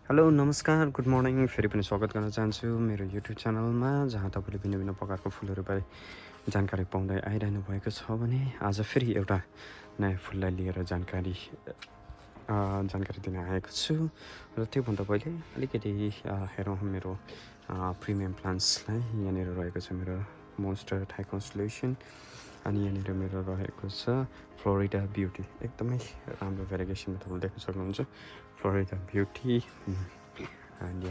Hello नमस्कार good morning फेरि पनि स्वागत गर्न चाहन्छु मेरो युट्युब च्यानलमा जहाँ तपाईँले भिन्न भिन्न प्रकारको फुलहरूबारे जानकारी पाउँदै आइरहनु भएको छ भने आज फेरि एउटा नयाँ फुललाई लिएर जानकारी दिन आएको छु र त्योभन्दा पहिले अलिकति हेरौँ मेरो प्रिमियम प्लान्ट्सलाई। यहाँनिर रहेको छ मेरो मोन्स्टर थाई कन्स्टलेसन अनि यहाँनिर मेरो रहेको छ फ्लोरिडा ब्युटी, एकदमै राम्रो भेरिगेसन तपाईँले देख्न सक्नुहुन्छ। Florida beauty and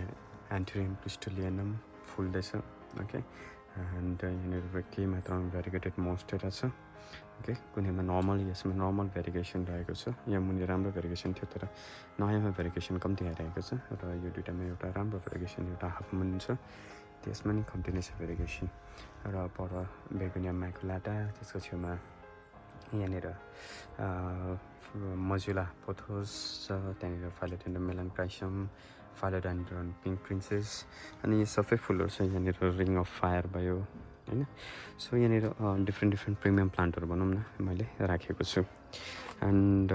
anthurium crystallinum फुल्दैछ। ओके, एन्ड यहाँनिर केही मात्रामा भेरिगेटेड मोन्स्टेरा छ। ओके, कुनैमा नर्मल, यसमा नर्मल भेरिगेसन रहेको छ। यहाँ मुनि राम्रो भेरिगेसन थियो तर नयाँमा भेरिगेसन कम्ती आइरहेको छ र यो दुइटामा एउटा राम्रो भेरिगेसन, एउटा हाफ मुन छ, त्यसमा नि कम्ती नै छ भेरिगेसन। र पर बेगोनिया म्याकुलाटा, त्यसको छेउमा यहाँनिर मजुला पोथोस छ, त्यहाँनिर फाइलोडेन्ड्रन मेलानक्राइसम, फाइलोडेन्ड्रन पिङ्क प्रिन्सेस अनि यो सबै फुलहरू छ। यहाँनिर रिङ अफ फायर भयो होइन। सो यहाँनिर डिफ्रेन्ट प्रिमियम प्लान्टहरू भनौँ न मैले राखेको छु। एन्ड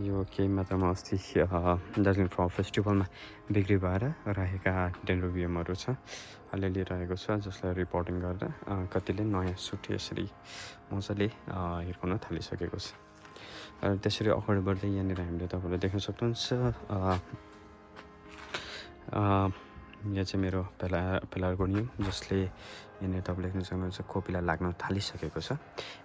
यो केही मात्रामा अस्ति दार्जिलिङ फ्लावर फेस्टिभलमा बिक्री भएर राखेका डेन्ड्रोबियमहरू छ, अलिअलि रहेको छ, जसलाई रिपोर्टिङ गरेर कतिले नयाँ सुट यसरी मजाले हिर्काउन थालिसकेको छ। र त्यसरी अगाडि बढ्दै यहाँनिर हामीले तपाईँले देख्न सक्नुहुन्छ यहाँ चाहिँ मेरो पेलार्गोनियम, जसले यहाँनिर तपाईँले देख्न सक्नुहुन्छ कोपिला लाग्न थालिसकेको छ।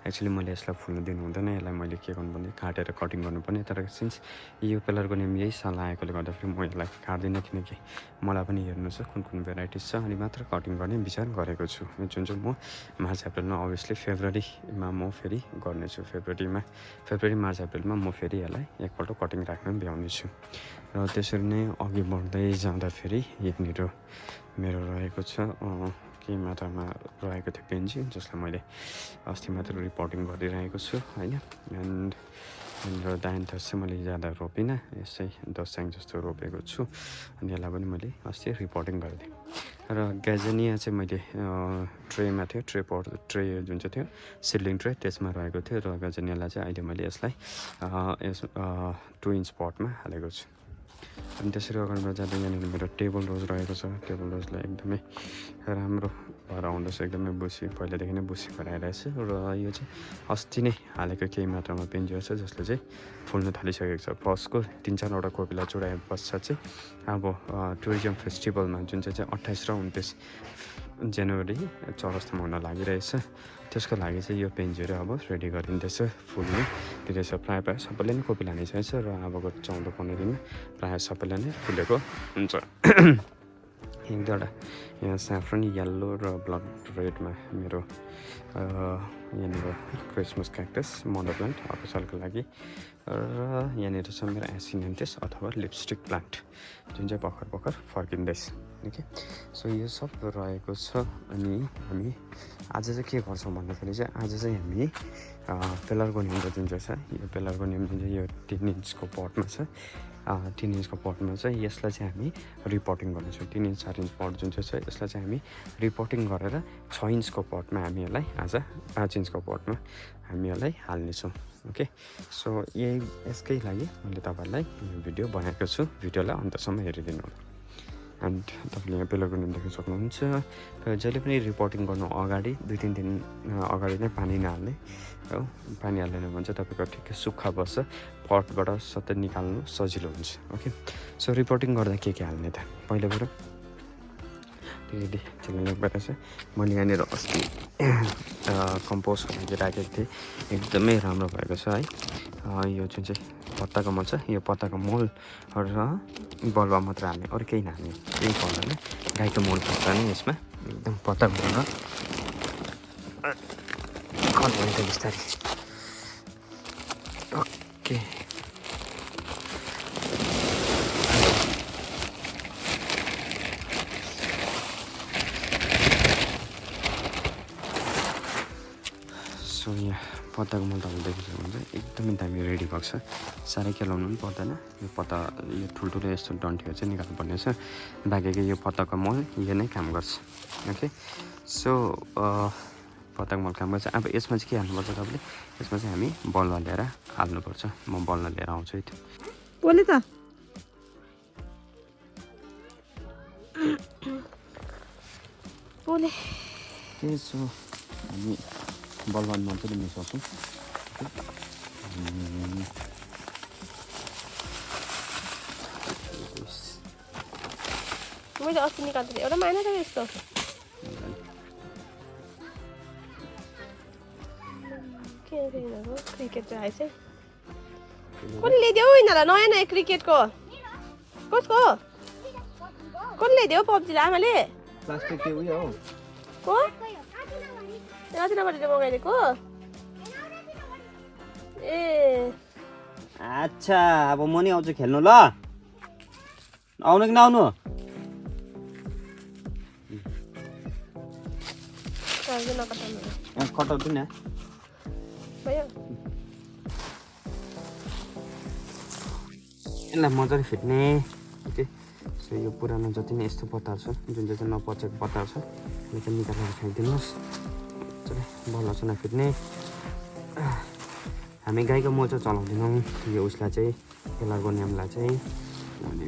एक्चुअली मैले यसलाई फुल्न दिनु हुँदैन, यसलाई मैले के गर्नु भने काटेर कटिङ गर्नुपर्ने, तर सिन्स यो पेलार्गोनियम यही साल आएकोले गर्दाखेरि म यसलाई काट्दिनँ, किनकि मलाई पनि हेर्नु छ कुन कुन भेराइटिज छ अनि मात्र कटिङ गर्ने विचार गरेको छु। जुन चाहिँ म मार्च अप्रिलमा अभियसली फेब्रुअरीमा म फेरि गर्नेछु। फेब्रुअरी मार्च अप्रिलमा म फेरि यसलाई एकपल्ट कटिङ राख्न भ्याउनेछु। र त्यसरी नै अघि बढ्दै जाँदाखेरि यहाँनिर मेरो रहेको छ केही मात्रामा रहेको थियो पेन्जी, जसलाई मैले अस्ति मात्र रिपोर्टिङ गरिरहेको छु होइन। एन्ड यहाँनिर डायन्थस चाहिँ मैले ज्यादा रोपिनँ, यसै 10 स्याङ जस्तो रोपेको छु अनि यसलाई पनि मैले अस्ति रिपोर्टिङ गरिदिएँ। र ग्याजेनिया चाहिँ मैले ट्रेमा थियो, ट्रे जुन चाहिँ थियो सिडलिङ ट्रे, त्यसमा रहेको थियो। र ग्याजेनियालाई चाहिँ अहिले मैले यसलाई 2 इन्च पटमा हालेको छु। अनि त्यसरी अगाडि जाँदा यहाँनिर मेरो टेबल रोज रहेको छ। टेबल रोजलाई एकदमै राम्रो भएर आउँदैछ, एकदमै बुसी, पहिलादेखि नै बुसी भएर आइरहेछ। र यो चाहिँ अस्ति नै हालेको केही मात्रामा पेन्जियर छ, जसले चाहिँ फुल्न थालिसकेको छ। फर्स्टको 3-4वटा कोपिला चुडाए पश्चात चाहिँ अब टुरिज्म फेस्टिभलमा जुन चाहिँ 28 र 29 जनवरी चौरस्तामा हुन लागिरहेछ, त्यसको लागि चाहिँ यो पेन्जियर अब रेडी गरिँदैछ, फुल्नु दिँदैछ। प्रायः सबैले नै कोपिला नै चाहिन्छ र अबको 14-15 दिनमा प्रायः सबैलाई नै फुलेको हुन्छ। एक दुईवटा यहाँ स्याफ्रन येल्लो र ब्लड रेडमा मेरो यहाँनिर क्रिसमस क्याक्टस मदर प्लान्ट अर्को सालको लागि। र यहाँनिर छ मेरो एसिनेन्टिस अथवा लिपस्टिक प्लान्ट, जुन चाहिँ भर्खर फर्किँदैछ। ओके, सो यो सब रहेको छ। अनि हामी आज चाहिँ के गर्छौँ भन्दाखेरि चाहिँ आज चाहिँ हामी पेलार्गोनियमको जुन चाहिँ छ, यो पेलार्गोनियम जुन चाहिँ यो 3 इन्चको पटमा छ, 3 इन्चको पटमा चाहिँ यसलाई चाहिँ हामी रिपोर्टिङ गर्नेछौँ। 3 इन्च 4 इन्च पट जुन चाहिँ छ, यसलाई चाहिँ हामी रिपोर्टिङ गरेर 6 इन्चको पटमा हामी यसलाई आज 5 इन्चको पटमा हामी यसलाई हाल्नेछौँ। ओके, सो यसकै लागि मैले तपाईँहरूलाई यो भिडियो बनाएको छु, भिडियोलाई अन्तसम्म हेरिदिनु होला। एन्ड तपाईँले यहाँ पेलार्गोनियम देख्न सक्नुहुन्छ। जहिले पनि रिपोर्टिङ गर्नु अगाडि 2-3 दिन अगाडि नै पानी नहाल्ने हो। पानी हाल्दैन भने चाहिँ तपाईँको ठिकै सुक्खा बस्छ, पटबाट सबै निकाल्नु सजिलो हुन्छ। ओके, सो रिपोर्टिङ गर्दा के हाल्ने त पहिलाबाट चिल्लाउने भएर चाहिँ मैले यहाँनिर अस्ति कम्पोस्ट लागि राखेको थिएँ, एकदमै राम्रो भएको छ है। यो जुन चाहिँ पत्ताको मल छ, यो पत्ताको मल र बलुवा मात्र हाल्ने, अरू केही नहाल्ने, केही पर्दैन। गाईको मल पर्छ नि यसमा, एकदम पत्ताको मल र खन्नु बिस्तारै। ओके, सो यहाँ पत्ताको मल तपाईँले देख्न सक्नुहुन्छ, एकदमै दामी रेडी भएको छ। साह्रै केलाउनु पनि पर्दैन। यो पत्ता यो ठुल्ठुलो यस्तो डन्ठीहरू चाहिँ निकाल्नुपर्ने छ, बाँकीको यो पत्ताको मल यो नै काम गर्छ। ओके, सो पत्ताको मल काम गर्छ। अब यसमा चाहिँ के हाल्नुपर्छ तपाईँले, यसमा चाहिँ हामी बलुवा लिएर हाल्नुपर्छ। म बलुवा लिएर आउँछु है। बोले त ओले त्यसो हामी बलवान मजाले मिसाउँछौँ मैले अस्ति निकाल्दै थिएँ एउटा माएन त यस्तो के यिनीहरू क्रिकेट चाहिँ आएछ कसले ल्याइदेऊ यिनीहरूलाई नयाँ नयाँ क्रिकेटको कसको कसले ल्याइदेऊ पब्जीलाई आमाले प्लास्टिक के उयो हो को रातिनबाट मगाइदिएको ए अच्छा अब म नि आउँछु खेल्नु ल आउनु कि नआउनु कटाउँछु नि भयो यसलाई मजाले फिट्ने ओके सो यो पुरानो जति नै यस्तो पत्ताहरू छ जुन चाहिँ नपचेको पत्ताहरू छ यो चाहिँ निकालेर खाइदिनुहोस् मजाले बल्ल नफिट्ने हामी गाईको मल चाहिँ चलाउँदैनौँ यो उसलाई चाहिँ पेलार्गोनियमलाई चाहिँ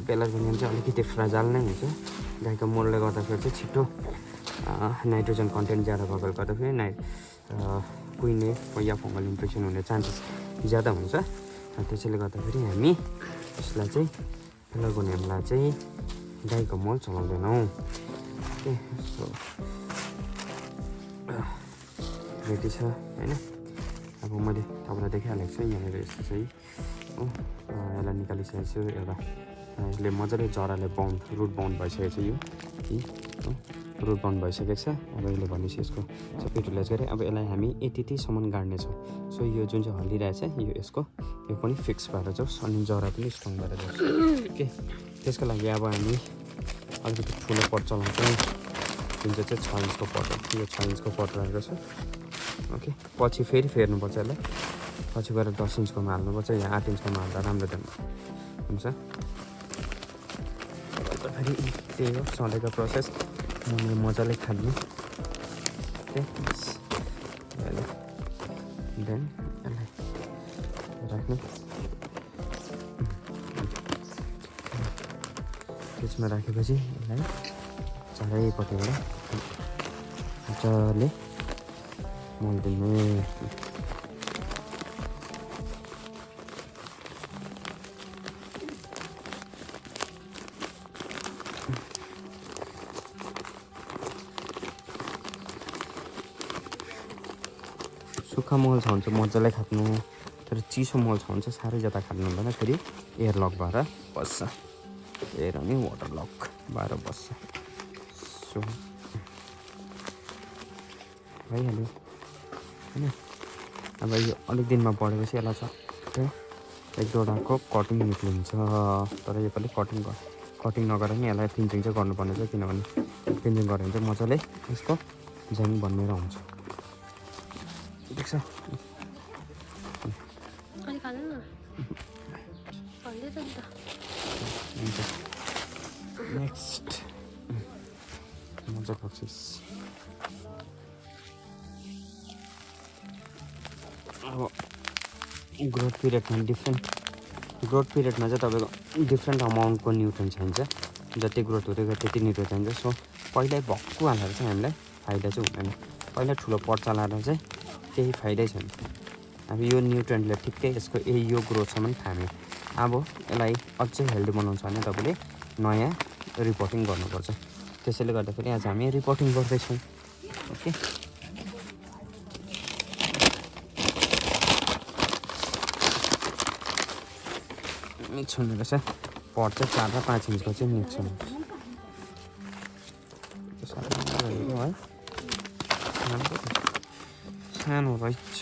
पेलार्गोनियम चाहिँ अलिकति फ्राजाइल नै हुन्छ गाईको मलले गर्दाखेरि चाहिँ छिटो नाइट्रोजन कन्टेन्ट ज्यादा भएकोले गर्दाखेरि कुहिने या फङ्गल इन्फेक्सन हुने चान्सेस ज्यादा हुन्छ त्यसैले गर्दाखेरि हामी यसलाई चाहिँ पेलार्गोनियमलाई चाहिँ गाईको मल चलाउँदैनौँ ओके सो रेडी छ होइन अब मैले तपाईँलाई देखाइहालेको छु यहाँनिर यस्तो चाहिँ हो यसलाई निकालिसकेको छु एउटा यसले मजाले जराले बाउन्ड रुट बाउन्ड भइसकेको छ यो हो रुट बाउन्ड भइसकेको छ अब यसले भनेपछि यसको सबै युटिलाइज गरेँ अब यसलाई हामी यतिसम्म गाड्नेछौँ सो यो जुन चाहिँ हल्लिरहेछ यो यसको यो पनि फिक्स भएर जाओस् अनि जरा पनि स्ट्रङ भएर जाओस् ओके त्यसको लागि अब हामी अलिकति ठुलो पट चलाउँछौँ जुन चाहिँ 6 इन्चको पट हो यो 6 इन्चको पट रहेको छ ओके पछि फेरि फेर्नुपर्छ यसलाई पछि गएर 10 इन्चकोमा हाल्नुपर्छ या 8 इन्चकोमा हाल्दा राम्रो हुन्छ फेरि त्यही हो सधैँको प्रोसेस मजाले खाद्नु ओके देन यसलाई राख्नु त्यसमा राखेपछि यसलाई चारैपट्टिबाट मजाले मल दिने सुक्खा मल छ भने चाहिँ मजाले खानु तर चिसो मल छ भने चाहिँ साह्रै ज्यादा खानु हुँदैन फेरि एयर लक भएर बस्छ एयर अनि वाटर लक भएर बस्छ सो भइहाल्यो होइन अब यो अलिक दिनमा बढेपछि यसलाई छ एक दुईवटाको कटिङ निक्लिन्छ तर योपालि कटिङ नगरेर नि यसलाई पिन्चिङ चाहिँ गर्नुपर्ने छ किनभने पिन्चिङ गऱ्यो भने चाहिँ मजाले यसको ज्याङ बन्नेर हुन्छ देख्छ नेक्स्ट मजा प्रोसेस अब ग्रोथ पिरियडमा चाहिँ तपाईँको डिफ्रेन्ट अमाउन्टको न्युट्रिएन्ट चाहिन्छ जति ग्रोथ हुँदै गयो त्यति न्युट्रिएन्ट चाहिन्छ सो पहिल्यै भक्कु हालेर चाहिँ हामीलाई फाइदा चाहिँ हुँदैन पहिला ठुलो पट चलाएर चाहिँ केही फाइदै छैन अब यो न्युट्रिएन्टले ठिक्कै यसको यो ग्रोथसम्म थाम्यो अब यसलाई अझै हेल्दी बनाउँछ भने तपाईँले नयाँ रिपोर्टिङ गर्नुपर्छ त्यसैले गर्दाखेरि आज हामी रिपोर्टिङ गर्दैछौँ ओके मिक्स हुने रहेछ पट चाहिँ 4 र 5 इन्चको चाहिँ मिक्स हुनु है सानो रहेछ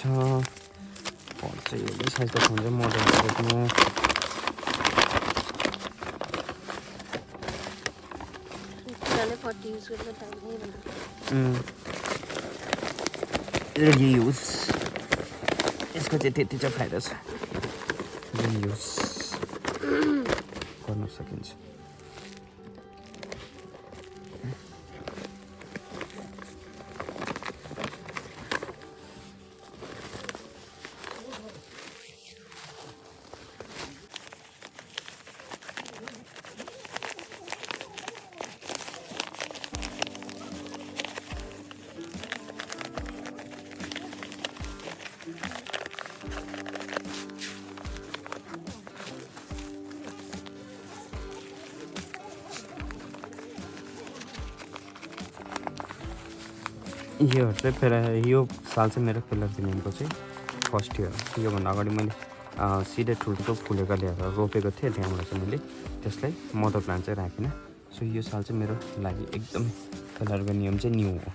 पट चाहिँ एउटै साइजको छ भने चाहिँ मजाले रोप्नु युज यसको चाहिँ त्यति चाहिँ फाइदा छ युज गर्न सकिन्छ योहरू चाहिँ यो साल चाहिँ मेरो पेलार्गोनियमको चाहिँ फर्स्ट इयर हो। योभन्दा अगाडि मैले सिधै ठुल्ठुलो फुलेको ल्याएर रोपेको थिएँ, त्यहाँबाट चाहिँ मैले त्यसलाई मदर प्लान्ट चाहिँ राखिनँ। सो यो साल चाहिँ मेरो लागि एकदम पेलार्गोनियम चाहिँ न्यू हो।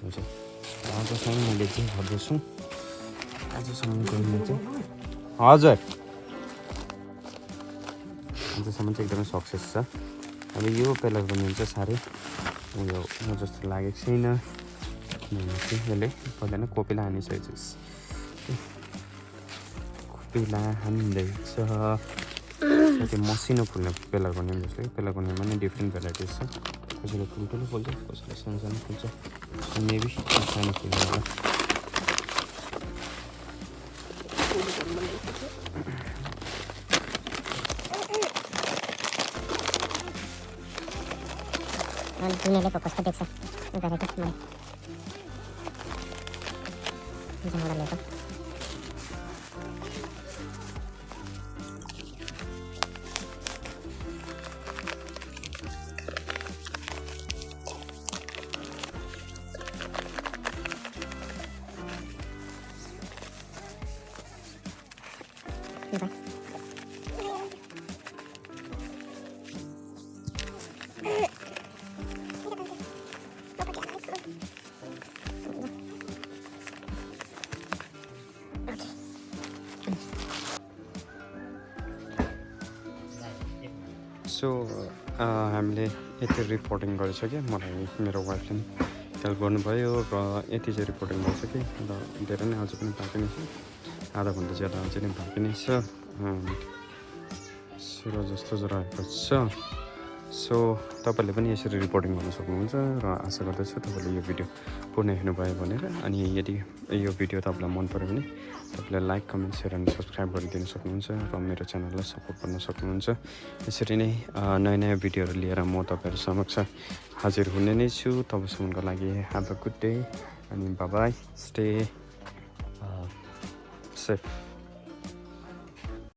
हुन्छ आजसम्म मैले जे गर्दैछु आजसम्मको चाहिँ हजुर आजसम्म चाहिँ एकदमै सक्सेस छ। अब यो पेलार्गोनियम चाहिँ साह्रै उयो म जस्तो लागेको छैन, किनभने चाहिँ यसले पहिला नै कोपिला हानिसकेको छ। कोपिला हान्दैछ त्यो मसिनो फुल्ने पेलार्गोनियम जस्तो कि पेलार्गोनियममा नै डिफ्रेन्ट भेराइटिज छ। कसैले ठुल्ठुलो फुल्छ, कसैले सानो सानो फुल्छ, मेबी सानो फुल्ने होला। दुनियाँले कस्तो देख्छ भेराइटी मलाई जहाँबाट ल्याएको। सो हामीले यति रिपोर्टिङ गरिसक्यो। मलाई मेरो वाइफले हेल्प गर्नुभयो र यति चाहिँ रिपोर्टिङ गरिसक्यो र धेरै नै अझै पनि बाँकी नै छ, आधा घन्टा ज्यादा अझै नै बाँकी नै छ। 16 जस्तो रहेको छ। सो तपाईँले पनि यसरी रिपोर्टिङ गर्न सक्नुहुन्छ र आशा गर्दछु तपाईँले यो भिडियो पूर्ण हेर्नुभयो भनेर। अनि यदि यो भिडियो तपाईँलाई मन पऱ्यो भने तपाईँले लाइक, कमेन्ट, सेयर अनि सब्सक्राइब गरिदिनु सक्नुहुन्छ र मेरो च्यानललाई सपोर्ट गर्न सक्नुहुन्छ। यसरी नै नयाँ नयाँ भिडियोहरू लिएर म तपाईँहरू समक्ष हाजिर हुने नै छु। तबसम्मको लागि ह्याभ अ गुड डे अनि बाई बाई, स्टे सेफ।